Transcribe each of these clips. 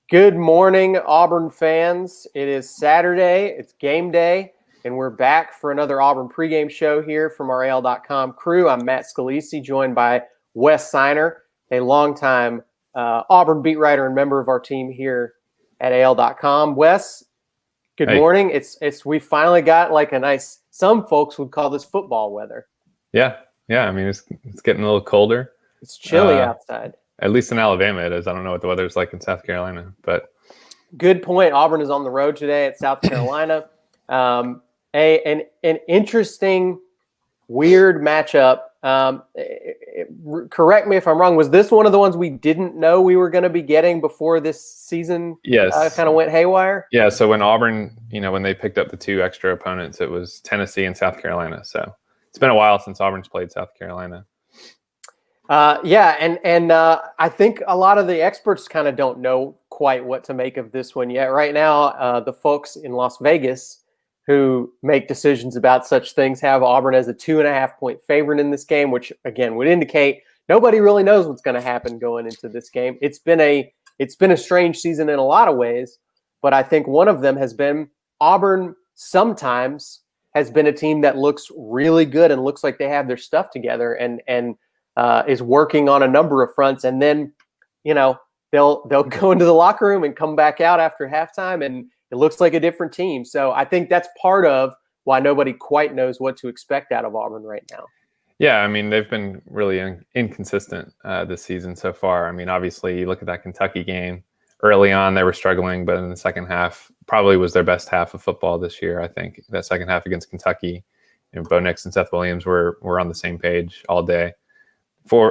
Good morning, Auburn fans. It is Saturday. It's game day, and we're back for another Auburn pregame show here from our AL.com crew. I'm Matt Scalisi, joined by Wes Siner, a longtime Auburn beat writer and member of our team here at AL.com. Wes, good morning. We finally got like a nice, some folks would call this football weather. Yeah. I mean, it's getting a little colder. It's chilly outside. At least in Alabama it is. I don't know what the weather's like in South Carolina, but good point. Auburn is on the road today at South Carolina. An interesting, weird matchup. Correct me if I'm wrong. Was this one of the ones we didn't know we were going to be getting before this season? Yes. Kind of went haywire. Yeah. So when Auburn, when they picked up the two extra opponents, it was Tennessee and South Carolina. So it's been a while since Auburn's played South Carolina. I think a lot of the experts kind of don't know quite what to make of this one yet. Right now, the folks in Las Vegas who make decisions about such things have Auburn as a 2.5-point favorite in this game, which again would indicate nobody really knows what's going to happen going into this game. It's been a strange season in a lot of ways, but I think one of them has been Auburn sometimes has been a team that looks really good and looks like they have their stuff together and is working on a number of fronts, and then they'll go into the locker room and come back out after halftime, and it looks like a different team. So I think that's part of why nobody quite knows what to expect out of Auburn right now. Yeah, I mean, they've been really inconsistent this season so far. I mean, obviously, you look at that Kentucky game. Early on, they were struggling, but in the second half, probably was their best half of football this year, I think. That second half against Kentucky, Bo Nix and Seth Williams were on the same page all day.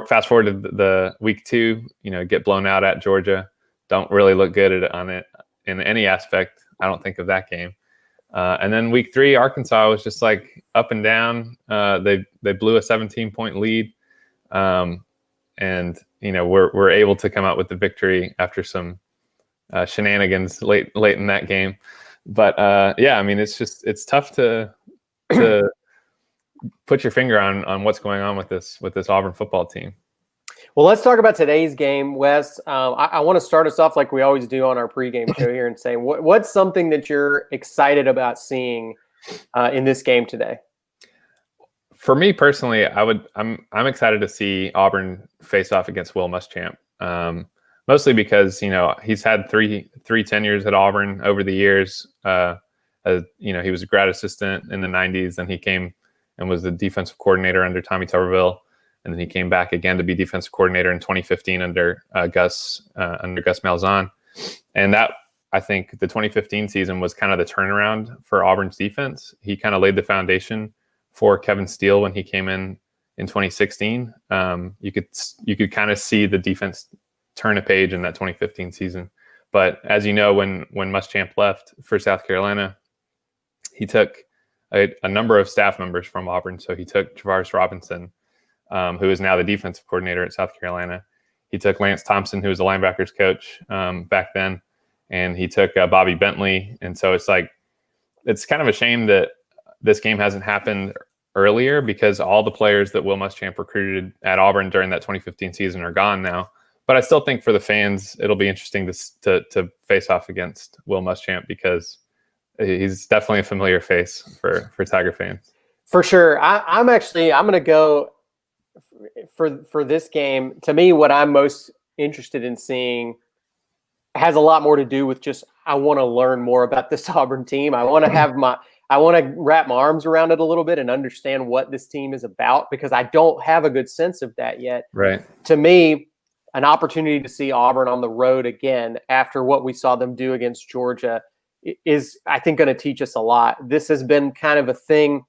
Fast forward to the week 2, get blown out at Georgia. Don't really look good on it in any aspect. I don't think of that game. And then week 3, Arkansas was just like up and down. They blew a 17-point lead, and we're able to come out with the victory after some shenanigans late in that game. But I mean, it's tough to put your finger on what's going on with this Auburn football team. Well, let's talk about today's game, Wes. I want to start us off like we always do on our pregame show here and say, what's something that you're excited about seeing in this game today? For me personally, I'm excited to see Auburn face off against Will Muschamp. Mostly because he's had three tenures at Auburn over the years. He was a grad assistant in the 90s, and he came and was the defensive coordinator under Tommy Tuberville. And then he came back again to be defensive coordinator in 2015 under Gus Malzahn. And that, I think, the 2015 season was kind of the turnaround for Auburn's defense. He kind of laid the foundation for Kevin Steele when he came in 2016. You could kind of see the defense turn a page in that 2015 season. But as you know, when Muschamp left for South Carolina, he took a number of staff members from Auburn. So he took Travaris Robinson, who is now the defensive coordinator at South Carolina. He took Lance Thompson, who was the linebackers coach back then, and he took Bobby Bentley. And so it's kind of a shame that this game hasn't happened earlier, because all the players that Will Muschamp recruited at Auburn during that 2015 season are gone now. But I still think for the fans, it'll be interesting to face off against Will Muschamp, because he's definitely a familiar face for Tiger fans. For sure. I'm going to go for this game. To me, what I'm most interested in seeing has a lot more to do with just, I want to learn more about this Auburn team. I want to wrap my arms around it a little bit and understand what this team is about, because I don't have a good sense of that yet. Right. To me, an opportunity to see Auburn on the road again after what we saw them do against Georgia is, I think, going to teach us a lot. This has been kind of a thing,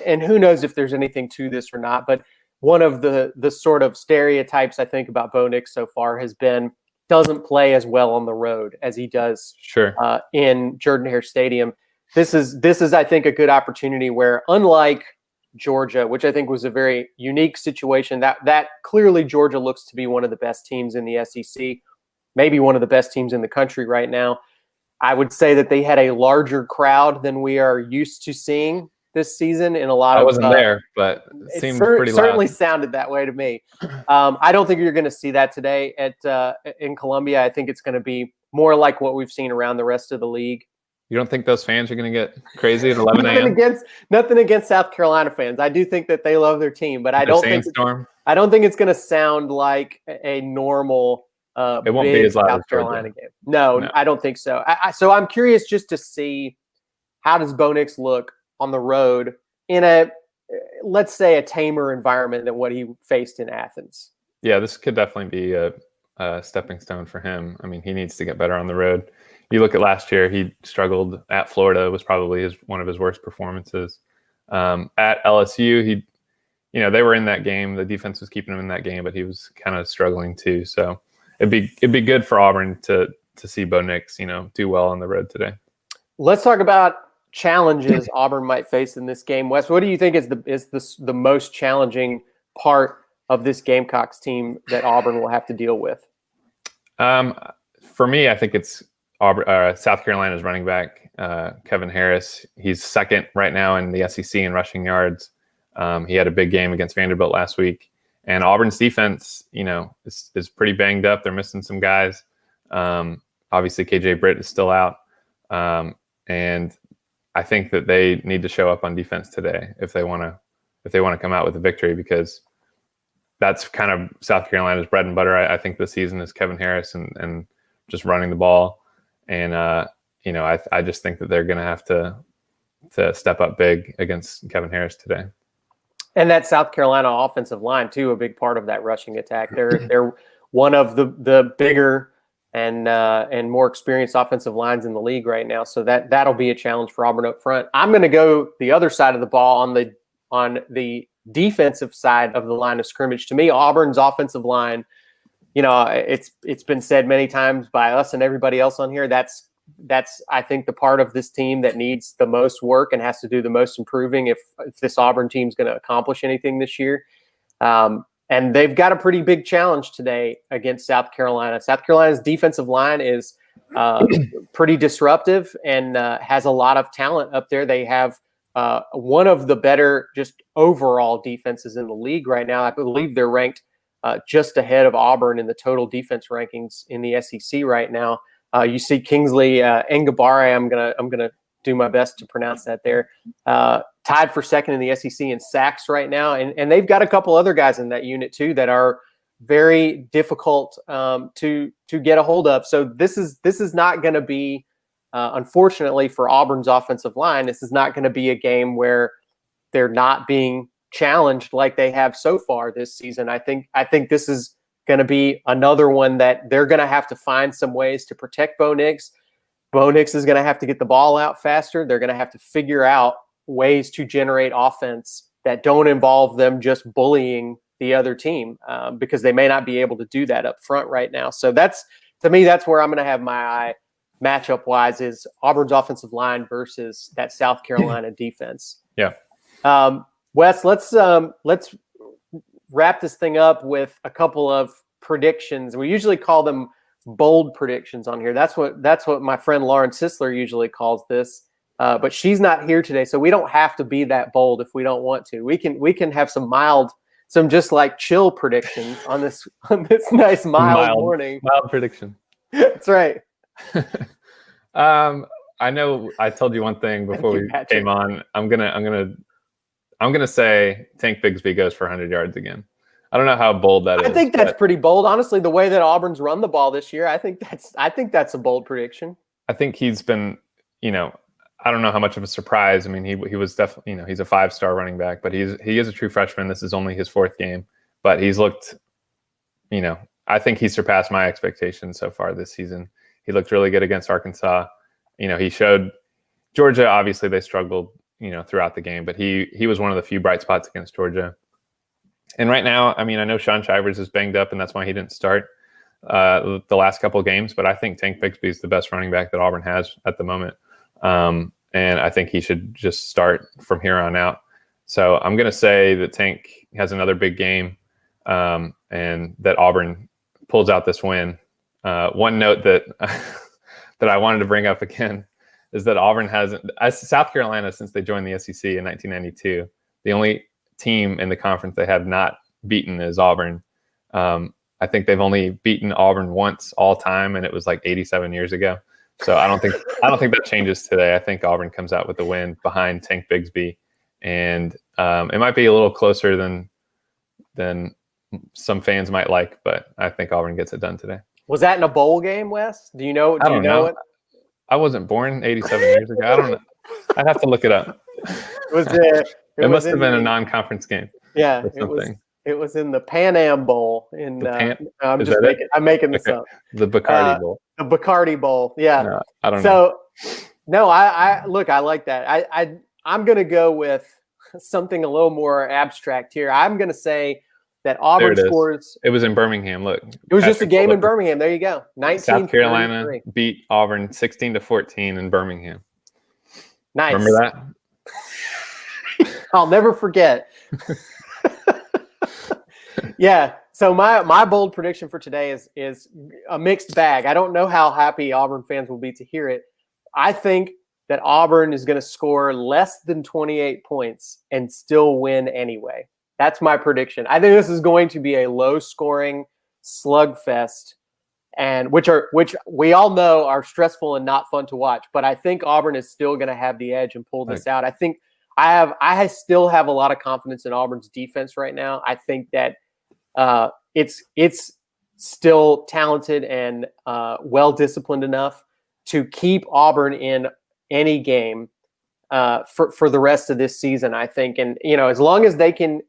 and who knows if there's anything to this or not, but one of the sort of stereotypes I think about Bo Nix so far has been doesn't play as well on the road as he does in Jordan-Hare Stadium. This is, I think, a good opportunity where, unlike Georgia, which I think was a very unique situation, that clearly Georgia looks to be one of the best teams in the SEC, maybe one of the best teams in the country right now. I would say that they had a larger crowd than we are used to seeing this season in a lot of. I wasn't there, but it seemed pretty loud. Certainly sounded that way to me. I don't think you're going to see that today in Columbia. I think it's going to be more like what we've seen around the rest of the league. You don't think those fans are going to get crazy at 11 a.m.? Nothing against South Carolina fans. I do think that they love their team, but I don't think it's going to sound like a normal it won't be as loud South Carolina game. No, I don't think so. So I'm curious just to see, how does Bo Nix look on the road in let's say, a tamer environment than what he faced in Athens? Yeah, this could definitely be a stepping stone for him. I mean, he needs to get better on the road. You look at last year, he struggled at Florida. Was probably one of his worst performances. At LSU, they were in that game. The defense was keeping him in that game, but he was kind of struggling too. So it'd be good for Auburn to see Bo Nix, do well on the road today. Let's talk about challenges Auburn might face in this game. Wes, what do you think is the most challenging part of this Gamecocks team that Auburn will have to deal with? For me, I think it's South Carolina's running back, Kevin Harris. He's second right now in the SEC in rushing yards. He had a big game against Vanderbilt last week. And Auburn's defense, is pretty banged up. They're missing some guys. Obviously, KJ Britt is still out. And I think that they need to show up on defense today if they want to come out with a victory, because that's kind of South Carolina's bread and butter. I think this season is Kevin Harris and just running the ball. And, I just think that they're going to have to step up big against Kevin Harris today. And that South Carolina offensive line, too, a big part of that rushing attack. They're one of the bigger and more experienced offensive lines in the league right now. So that'll be a challenge for Auburn up front. I'm going to go the other side of the ball on the defensive side of the line of scrimmage. To me, Auburn's offensive line, it's been said many times by us and everybody else on here. That's I think the part of this team that needs the most work and has to do the most improving if this Auburn team's going to accomplish anything this year. And they've got a pretty big challenge today against South Carolina. South Carolina's defensive line is pretty disruptive and has a lot of talent up there. They have one of the better just overall defenses in the league right now. I believe they're ranked just ahead of Auburn in the total defense rankings in the SEC right now. You see Kingsley Ngabare. I'm gonna do my best to pronounce that there. Tied for second in the SEC in sacks right now, and they've got a couple other guys in that unit too that are very difficult to get a hold of. So this is not going to be, unfortunately for Auburn's offensive line, this is not going to be a game where they're not being challenged like they have so far this season. I think this is going to be another one that they're going to have to find some ways to protect Bo Nix. Bo Nix is going to have to get the ball out faster. They're going to have to figure out ways to generate offense that don't involve them just bullying the other team, because they may not be able to do that up front right now. So to me, that's where I'm going to have my eye matchup wise, is Auburn's offensive line versus that South Carolina defense. Yeah. Wes, let's wrap this thing up with a couple of predictions. We usually call them bold predictions on here. That's what my friend Lauren Sisler usually calls this. But she's not here today, so we don't have to be that bold if we don't want to. We can have some just like chill predictions on this nice mild morning. Mild prediction. That's right. I know I told you one thing before we came on. I'm gonna say Tank Bigsby goes for 100 yards again. I don't know how bold that is. I think that's pretty bold. Honestly, the way that Auburn's run the ball this year, I think that's a bold prediction. I think he's been, I don't know how much of a surprise. I mean, he was definitely, he's a 5-star running back, but he is a true freshman. This is only his 4th game, but he's looked, I think he's surpassed my expectations so far this season. He looked really good against Arkansas. He showed Georgia. Obviously, they struggled, throughout the game, but he was one of the few bright spots against Georgia. And right now, I know Sean Shivers is banged up, and that's why he didn't start the last couple of games. But I think Tank Bigsby is the best running back that Auburn has at the moment. And I think he should just start from here on out. So I'm going to say that Tank has another big game, and that Auburn pulls out this win. One note that that I wanted to bring up again is that Auburn hasn't, South Carolina, since they joined the SEC in 1992, the only team in the conference they have not beaten is Auburn. I think they've only beaten Auburn once all time, and it was like 87 years ago. So I don't think that changes today. I think Auburn comes out with the win behind Tank Bigsby, and it might be a little closer than some fans might like, but I think Auburn gets it done today. Was that in a bowl game, Wes? Do you know? I don't know. It? I wasn't born 87 years ago. I don't know. I'd have to look it up. It must have been a non-conference game. Yeah, it was in the Pan Am Bowl. I'm making this up. The Bacardi Bowl. The Bacardi Bowl. Yeah. No, I don't know. No, I like that. I'm going to go with something a little more abstract here. I'm going to say that Auburn scores. It was in Birmingham. Look, it was just a game in Birmingham. There you go. South Carolina beat Auburn 16-14 in Birmingham. Nice. Remember that? I'll never forget. Yeah. So my bold prediction for today is a mixed bag. I don't know how happy Auburn fans will be to hear it. I think that Auburn is going to score less than 28 points and still win anyway. That's my prediction. I think this is going to be a low-scoring slugfest, and which we all know are stressful and not fun to watch. But I think Auburn is still going to have the edge and pull this out. I think I still have a lot of confidence in Auburn's defense right now. I think that it's still talented and well-disciplined enough to keep Auburn in any game for the rest of this season, I think. And, as long as they can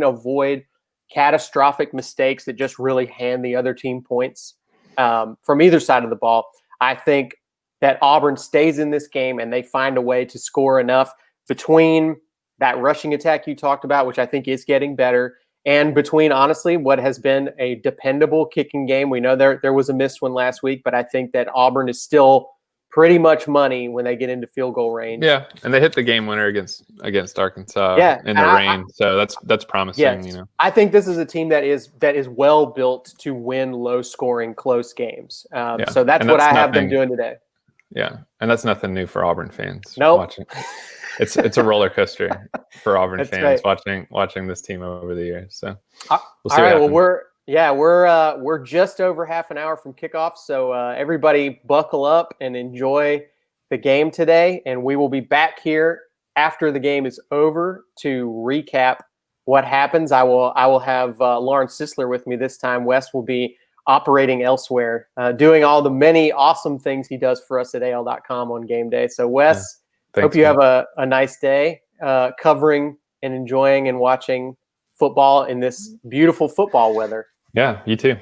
avoid catastrophic mistakes that just really hand the other team points from either side of the ball, I think that Auburn stays in this game and they find a way to score enough between that rushing attack you talked about, which I think is getting better, and between, honestly, what has been a dependable kicking game. We know there was a missed one last week, but I think that Auburn is still pretty much money when they get into field goal range. Yeah, and they hit the game winner against Arkansas in the rain, so that's promising. Yes. I think this is a team that is well built to win low-scoring, close games. So that's what I have them doing today. Yeah, and that's nothing new for Auburn fans. Nope. Watching. It's a roller coaster for Auburn fans right. watching this team over the years. So we'll see. All right. We're just over half an hour from kickoff, so everybody buckle up and enjoy the game today. And we will be back here after the game is over to recap what happens. I will have Lawrence Sisler with me this time. Wes will be operating elsewhere, doing all the many awesome things he does for us at AL.com on game day. So Wes. Yeah. Hope you have a nice day covering and enjoying and watching football in this beautiful football weather. Yeah, you too.